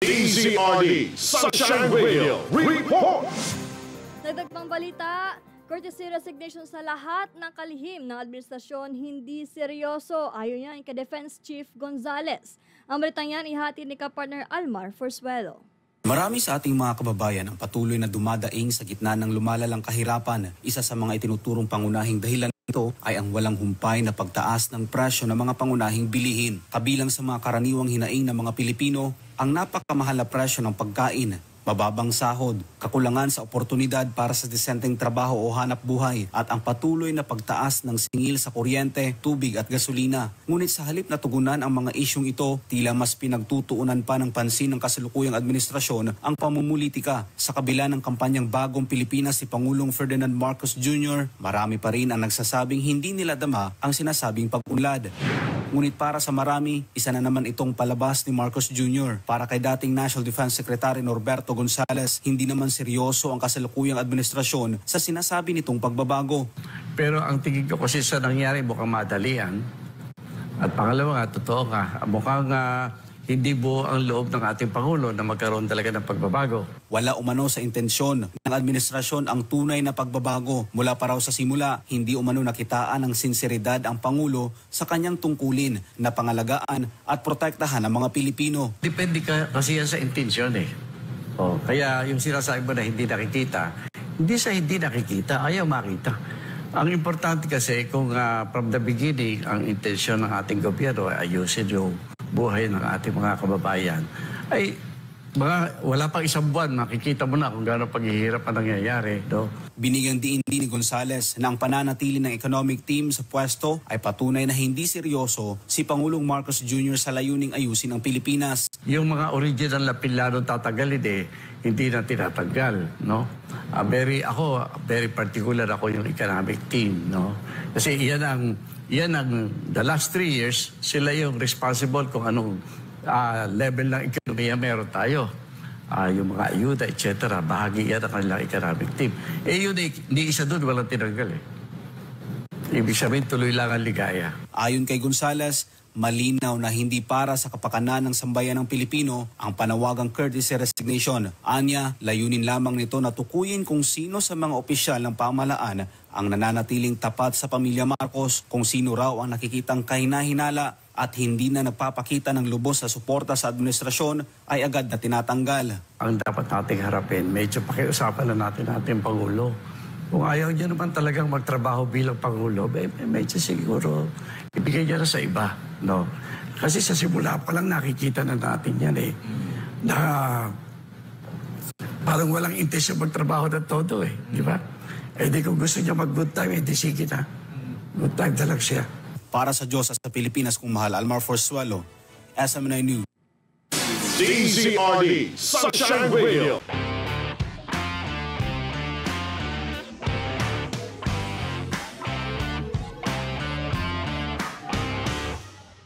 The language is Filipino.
DZRD Sunshine Radio Report! Dagdag pang balita, courtesy resignation sa lahat ng kalihim ng administrasyon hindi seryoso. Ayon yan kay Defense Chief Gonzales. Ang balitang yan ihati ni kapartner Almar Forzuelo. Marami sa ating mga kababayan ang patuloy na dumadaing sa gitna ng lumalalang kahirapan. Isa sa mga itinuturong pangunahing dahilan nito ay ang walang humpay na pagtaas ng presyo ng mga pangunahing bilihin. Kabilang sa mga karaniwang hinaing ng mga Pilipino, ang napakamahal na presyo ng pagkain, mababang sahod, kakulangan sa oportunidad para sa disenteng trabaho o hanap buhay at ang patuloy na pagtaas ng singil sa kuryente, tubig at gasolina. Ngunit sa halip na tugunan ang mga isyong ito, tila mas pinagtutuunan pa ng pansin ng kasalukuyang administrasyon ang pamumulitika. Sa kabila ng kampanyang Bagong Pilipinas si Pangulong Ferdinand Marcos Jr., marami pa rin ang nagsasabing hindi nila dama ang sinasabing pag-unlad. Ngunit para sa marami, isa na naman itong palabas ni Marcos Jr. Para kay dating National Defense Secretary Norberto Gonzales, hindi naman seryoso ang kasalukuyang administrasyon sa sinasabi nitong pagbabago. Pero ang tingin ko kasi sa nangyari mukhang madalian. At pangalawa nga, totoo nga, mukhang hindi buo ang loob ng ating Pangulo na magkaroon talaga ng pagbabago. Wala umano sa intensyon ng administrasyon ang tunay na pagbabago. Mula pa raw sa simula, hindi umano nakitaan ng sinseridad ang Pangulo sa kanyang tungkulin na pangalagaan at protektahan ang mga Pilipino. Depende kasi yan sa intensyon eh. Kaya yung sinasabi mo na hindi nakikita, hindi sa hindi nakikita, ayaw makita. Ang importante kasi kung from the beginning, ang intensyon ng ating gobyerno ay ayusin yung buhay ng ating mga kababayan, ay wala pang isang buwan, makikita mo na kung gaano paghihirap ang nangyayari. No? Binigyang diin din ni Gonzales na ang pananatili ng economic team sa pwesto ay patunay na hindi seryoso si Pangulong Marcos Jr. sa layuning ayusin ang Pilipinas. Yung mga original na pilarong tatagalin hindi na tinatanggal. No? Very particular ako yung economic team. No? Kasi yan ang the last 3 years, sila yung responsible kung anong level ng ekonomiya meron tayo. Yung mga ayuda, etc. Bahagi yan ang kanilang economic team. Yun, ni isa doon, walang tinanggal Ibig sabihin, tuloy lang ang ligaya. Ayon kay Gonzales, malinaw na hindi para sa kapakanan ng sambayan ng Pilipino ang panawagang courtesy resignation. Anya, layunin lamang nito na tukuyin kung sino sa mga opisyal ng pamahalaan ang nananatiling tapat sa pamilya Marcos, kung sino raw ang nakikitang kahina-hinala at hindi na nagpapakita ng lubos sa suporta sa administrasyon ay agad na tinatanggal. Ang dapat nating harapin, medyo pakiusapan na natin ating Pangulo. Kung ayaw niya naman talagang magtrabaho bilang Pangulo, medyo siguro ibigay niya na sa iba. No? Kasi sa simula pa lang nakikita na natin yan na parang walang intensyon magtrabaho ng todo Di ba? Di kung gusto niya mag-good time, sige na. Good time na lang siya. Para sa Diyos at sa Pilipinas kung mahal, Almar Forzuelo, SMNI News. DZRD Sunshine Radio.